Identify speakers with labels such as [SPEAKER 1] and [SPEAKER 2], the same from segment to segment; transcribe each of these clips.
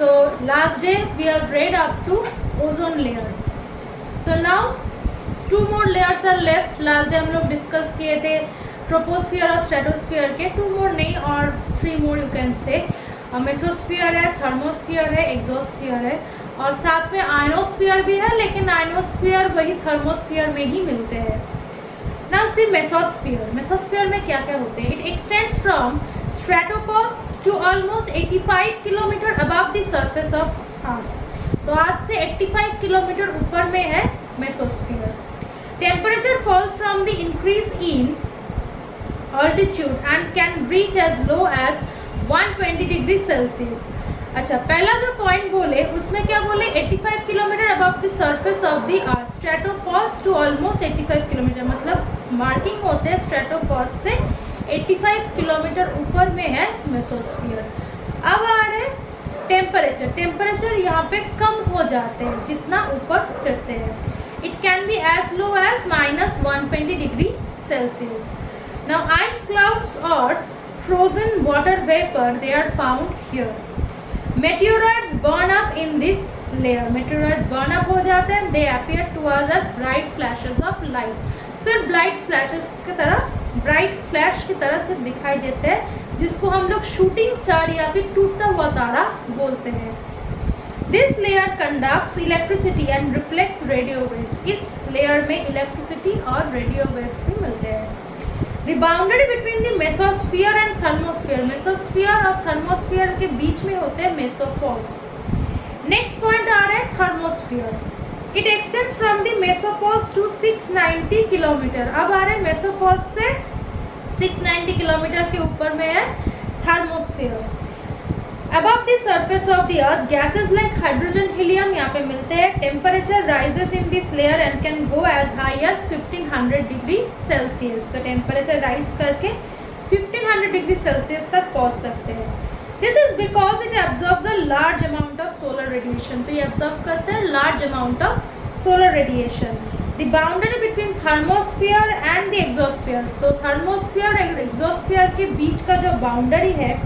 [SPEAKER 1] So last day we have read up to ozone layer. So now 2 more layers are left. Last day हम लोग discuss किए थे troposphere और stratosphere के, 2 more नहीं और 3 more you can say. Mesosphere है, थर्मोस्फियर है, एक्सोस्फियर है और साथ में आयनोस्फियर भी है, लेकिन आयनोस्फियर वही थर्मोस्फियर में ही मिलते हैं. Now see mesosphere. मेसोस्फियर में क्या क्या होते हैं? It extends from stratopause to almost 85 kilometre above the surface of earth. तो आज से 85 किलोमीटर ऊपर में है mesosphere. Temperature falls from the increase in altitude and can reach as low as 120 degree Celsius. अच्छा, पहला जो पॉइंट बोले उसमें क्या बोले? 85 kilometre above the surface of the earth. Stratopause to almost 85 kilometre, मतलब मार्किंग होते हैं स्ट्रेटोपॉज से 85 किलोमीटर ऊपर में है मेसोस्फियर. अब आ रहे टेम्परेचर. टेम्परेचर यहाँ पे कम हो जाते हैं जितना ऊपर चढ़ते हैं. It can be as low as -120 degree Celsius. Now ice clouds और frozen water vapor, they are found here. Meteoroids burn up in this layer. Meteoroids burn up हो जाते हैं. They appear to us as bright flashes of light. सिर्फ bright flashes की तरह, bright flash की तरह सिर्फ दिखाई देते हैं, जिसको हम लोग शूटिंग स्टार या फिर टूटता हुआ तारा बोलते हैं. This layer conducts electricity and reflects radio waves. इस layer में इलेक्ट्रिसिटी और रेडियो वेव्स भी मिलते हैं. The boundary between the mesosphere and thermosphere. Mesosphere और थर्मोस्फियर के बीच में होते हैं मेसोपोल्स. नेक्स्ट पॉइंट आ रहा है thermosphere. It extends from the mesopause to 690 kilometre. अब आ रहे हैं मेसोपोल्स से 690 किलोमीटर के ऊपर में है thermosphere. Above the surface of the earth, gases like hydrogen, helium यहाँ पे मिलते हैं. Temperature rises in this layer and can go as high as 1500 degree Celsius. तो टेम्परेचर राइज करके 1500 डिग्री सेल्सियस तक पहुँच सकते हैं. This is because it absorbs a large amount of solar radiation. तो ये absorb करते हैं large amount of solar radiation. The boundary between thermosphere and the exosphere. तो thermosphere और exosphere के बीच का जो boundary है,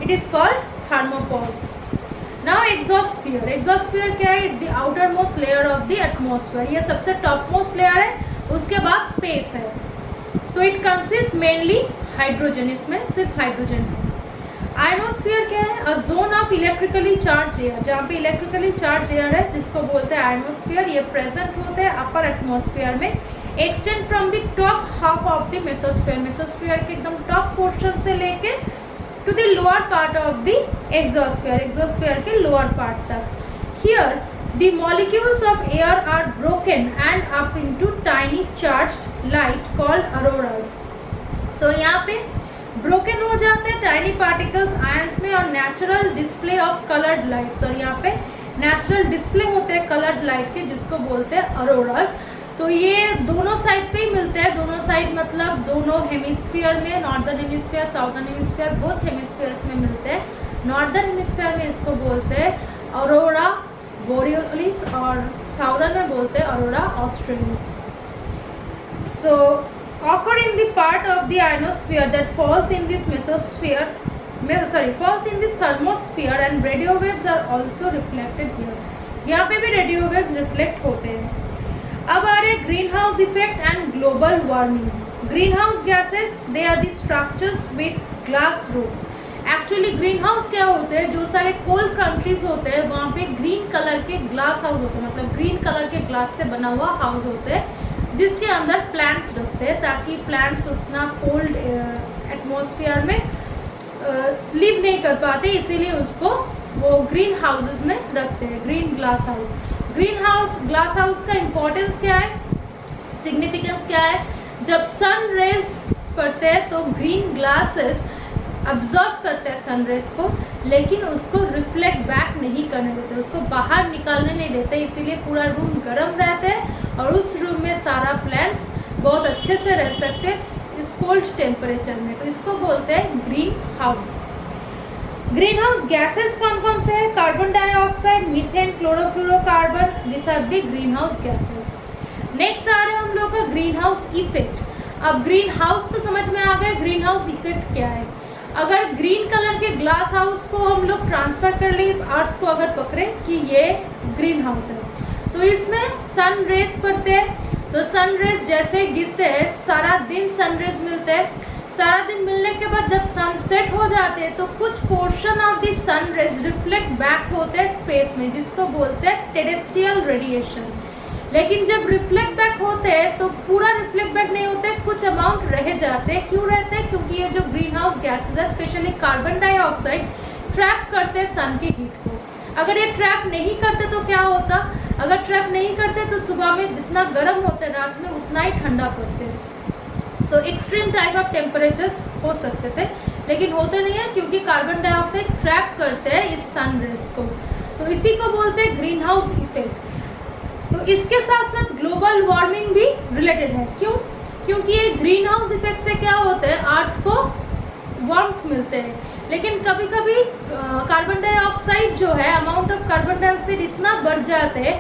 [SPEAKER 1] it is called thermopause. Now exosphere. Exosphere क्या है? It's the outermost layer of the atmosphere. ये सबसे topmost layer है. उसके बाद space है. So it consists mainly hydrogen. इसमें सिर्फ hydrogen है. Ionosphere क्या है? A zone of electrically charged air. जहाँ पे electrically charged air है, जिसको बोलते हैं ionosphere. ये present होते हैं upper atmosphere में. Extend from the top half of the mesosphere. Mesosphere के एकदम top portion से लेके to the lower part of the exosphere. Exosphere के lower part तक. Here the molecules of air are broken and up into tiny charged light called auroras. तो यहाँ पे broken हो जाते हैं tiny particles ions में और natural display of colored lights. और यहाँ पे natural display होते हैं colored light के, जिसको बोलते हैं auroras. तो ये दोनों साइड पे ही मिलते हैं. दोनों साइड मतलब दोनों हेमिस्फीयर में, northern hemisphere, southern hemisphere, both hemispheres में मिलते हैं. नॉर्दर्न हेमिस्फीयर में इसको बोलते हैं ऑरोरा बोरियोलिस और साउदर्न में बोलते हैं aurora australis. So occur in the part of the ionosphere that falls in this mesosphere, falls in this thermosphere and radio waves are also reflected here. यहाँ पे भी रेडियो वेव्स रिफ्लेक्ट होते हैं. अब आ रहे greenhouse effect and global warming. Greenhouse gases, they are the structures with glass roofs. Actually greenhouse क्या होते हैं? जो सारे कोल्ड कंट्रीज होते हैं वहाँ पे ग्रीन कलर के ग्लास हाउस होते हैं, मतलब ग्रीन कलर के ग्लास से बना हुआ हाउस होते हैं, जिसके अंदर प्लांट्स रखते हैं ताकि प्लांट्स उतना कोल्ड एटमॉस्फेयर में लिव नहीं कर पाते, इसीलिए उसको वो ग्रीन हाउसेस में रखते हैं, green glass house. Green house glass house का इम्पोर्टेंस क्या है, सिग्निफिकेंस क्या है? जब सन रेज पड़ते हैं तो ग्रीन ग्लासेस अब्जॉर्व करते हैं सन रेज को, लेकिन उसको रिफ्लेक्ट बैक नहीं करने देते, उसको बाहर निकालने नहीं देते, इसीलिए पूरा रूम गर्म रहता है और उस रूम में सारा प्लांट्स बहुत अच्छे से रह सकते हैं इस कोल्ड टेम्परेचर में. तो इसको बोलते हैं greenhouse. Greenhouse gases कौन कौन से हैं? Carbon dioxide, methane, chlorofluorocarbon, this are the greenhouse gases. Next आ रहा है हम लोग का ग्रीन हाउस इफेक्ट. अब ग्रीन हाउस तो समझ में आ गए, ग्रीन हाउस इफेक्ट क्या है? अगर ग्रीन कलर के ग्लास हाउस को हम लोग ट्रांसफर कर ले, इस अर्थ को अगर पकड़े कि ये ग्रीन हाउस है, तो इसमें सन रेज पड़ते हैं, तो सन रेज जैसे गिरते हैं, सारा दिन सन रेज मिलते हैं, सारा दिन मिलने के बाद जब सनसेट हो जाते हैं तो कुछ portion of the sun rays reflect back होते हैं स्पेस में, जिसको बोलते हैं टेरेस्ट्रियल रेडिएशन। लेकिन जब रिफ्लेक्ट बैक होते हैं तो पूरा रिफ्लेक्ट बैक नहीं होते, कुछ अमाउंट रह जाते हैं। क्यों रहते हैं? क्योंकि ये जो ग्रीन हाउस गैसेज है, स्पेशली कार्बन डाइऑक्साइड, ट्रैप करते हैं सन की हीट को। अगर ये ट्रैप नहीं करते तो क्या होता? अगर ट्रैप नहीं करते तो सुबह में जितना गर्म होते रात में उतना ही ठंडा पड़ते, तो एक्सट्रीम टाइप ऑफ टेम्परेचर्स हो सकते थे, लेकिन होते नहीं है क्योंकि कार्बन डाइऑक्साइड ट्रैप करते हैं इस सन रेज को। तो इसी को बोलते हैं ग्रीन हाउस इफेक्ट। तो इसके साथ साथ ग्लोबल वार्मिंग भी रिलेटेड है। क्यों? क्योंकि ये ग्रीन हाउस इफेक्ट से क्या होता है, अर्थ को वार्मथ मिलते हैं, लेकिन कभी कभी कार्बन डाइऑक्साइड जो है, अमाउंट ऑफ कार्बन डाइऑक्साइड इतना बढ़ जाते हैं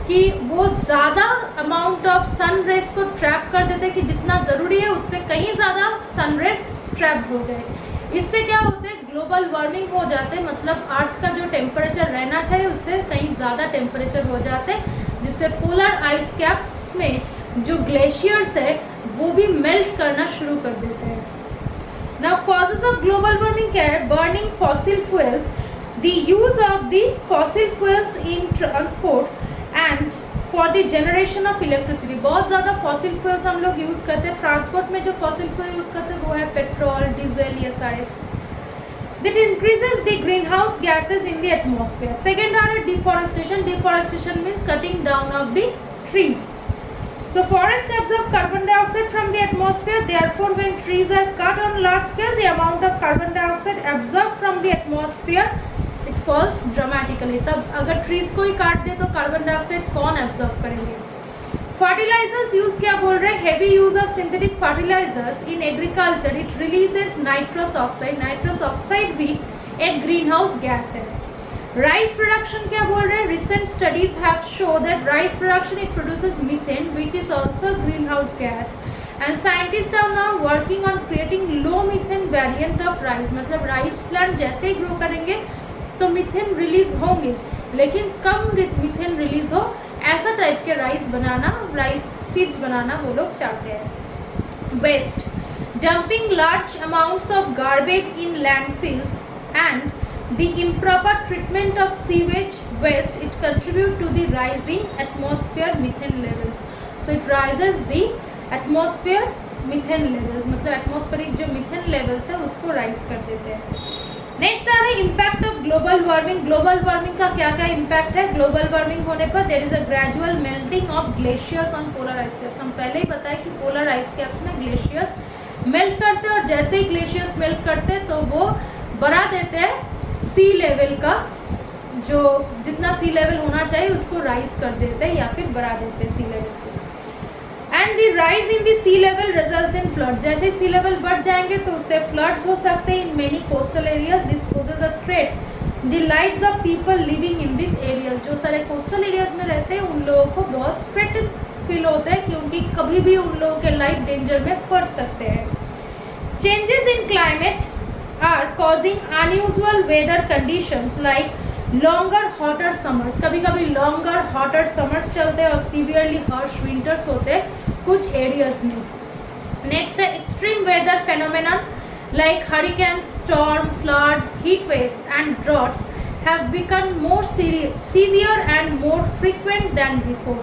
[SPEAKER 1] कि वो ज़्यादा अमाउंट ऑफ सन रेज को ट्रैप कर देते हैं कि जितना ज़रूरी है उससे कहीं ज़्यादा सन रेज ट्रैप हो गए। इससे क्या होता है, ग्लोबल वार्मिंग हो जाते हैं, मतलब अर्थ का जो टेम्परेचर रहना चाहिए उससे कहीं ज़्यादा टेम्परेचर हो जाते हैं, जिससे पोलर आइस कैप्स में जो ग्लेशियर्स है वो भी मेल्ट करना शुरू कर देते हैं। Now causes of global warming क्या है? Burning fossil fuels, the use of the fossil fuels in transport and for the generation of electricity. बहुत ज़्यादा फॉसिल फ्यूल्स हम लोग यूज़ करते हैं। ट्रांसपोर्ट में जो फॉसिल फ्यूल यूज़ करते हैं वो है पेट्रोल, डीजल, ये सारे। That increases the greenhouse gases in the atmosphere. Second are deforestation. Deforestation means cutting down of the trees. So forest absorb carbon dioxide from the atmosphere. Therefore, when trees are cut on large scale, the amount of carbon dioxide absorbed from the atmosphere it falls dramatically. तब अगर trees को ही काट दे तो carbon dioxide कौन absorb करेंगे? Fertilisers use क्या बोल रहे हैं? Heavy use of synthetic fertilisers in agriculture, it releases nitrous oxide. Nitrous oxide भी एक ग्रीन हाउस गैस है। राइस प्रोडक्शन क्या बोल रहे हैं? Recent studies have show that rice production it produces methane which is also greenhouse gas, and scientist are now working on creating low methane variant of rice. मतलब rice plant जैसे ही grow करेंगे तो methane release होंगे, लेकिन कम methane release हो ऐसा type के rice बनाना, राइस सीड्स बनाना वो लोग चाहते हैं। Waste, dumping large amounts of garbage in landfills and the improper treatment of sewage waste, it contribute to the rising atmosphere methane levels. So it rises the atmosphere methane levels, मतलब atmospheric जो methane levels है उसको rise कर देते हैं। Next आ रहा है impact of global warming. Global warming का क्या क्या इम्पैक्ट है? ग्लोबल वार्मिंग होने पर there is a gradual melting of glaciers on polar ice caps. हम पहले ही बताए कि पोलर आइस कैप्स में ग्लेशियर्स मेल्ट करते हैं, और जैसे ही ग्लेशियर्स मेल्ट करते हैं तो वो बढ़ा देते हैं सी लेवल का, जो जितना सी लेवल होना चाहिए उसको राइज कर देते हैं या फिर बढ़ा देते हैं सी लेवल को। And the rise in the sea level results in floods. जैसे सी लेवल बढ़ जाएंगे तो उससे फ्लड्स हो सकते हैं in many coastal areas. This poses a threat the lives of people living in this areas. जो सारे कोस्टल एरियाज में रहते हैं उन लोगों को बहुत थ्रेट फील होता है, क्योंकि कभी भी उन लोगों के लाइफ डेंजर में पड़ सकते हैं। Changes in climate are causing unusual weather conditions like longer hotter summers. कभी कभी longer hotter summers चलते हैं और severely harsh winters होते हैं कुछ areas में। Next है extreme weather phenomenon like hurricanes, storm, floods, heat waves and droughts have become more severe and more frequent than before.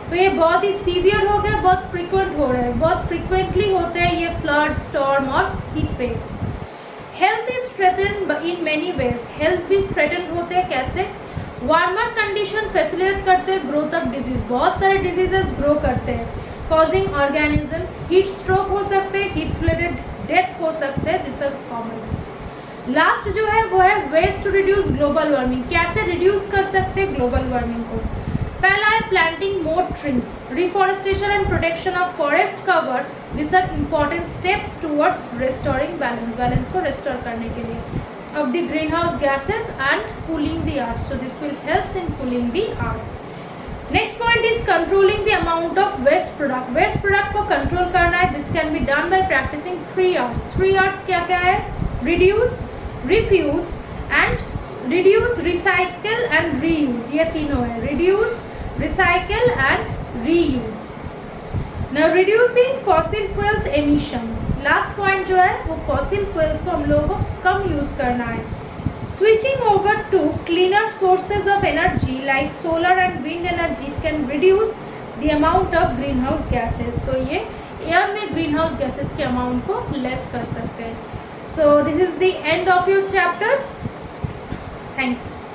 [SPEAKER 1] तो ये बहुत ही सीवियर हो गए, बहुत फ्रीक्वेंट हो रहे हैं, बहुत फ्रीक्वेंटली होते हैं ये फ्लड, स्टॉर्म और heat waves. Health is threaten in many ways. Health भी थ्रेटन होते हैं कैसे? वार्मर कंडीशन फैसिलिटेट करते हैं ग्रोथ ऑफ डिजीज। बहुत सारे डिजीजेस ग्रो करते हैं, कॉजिंग ऑर्गेनिजम्स। हीट स्ट्रोक हो सकते हैं, हीट रिलेटेड डेथ हो सकते हैं, दिस आर कॉमन। लास्ट जो है वो है ways to reduce global warming. कैसे रिड्यूस कर सकते हैं ग्लोबल वार्मिंग को? पहला है planting more trees, reforestation and protection of forest cover. This are important steps towards restoring balance, balance को रेस्टोर करने के लिए of the greenhouse gases and cooling the earth. So this will help in cooling the earth. Next point is controlling the amount of waste product. Waste product को control करना है. This can be done by practicing 3 R's. 3 R's क्या क्या है? Reduce, refuse and reduce, recycle and reuse, ये तीनों है, reduce, recycle and reuse. Now reducing fossil fuels emission, last point जो है वो फॉसिल फ्यूल्स को हम लोगों को कम यूज करना है। Switching over to cleaner sources of energy like solar and wind energy can reduce the amount of greenhouse gases, तो ये एयर में ग्रीन हाउस गैसेज के अमाउंट को लेस कर सकते हैं। So this is the end of your chapter. Thank you.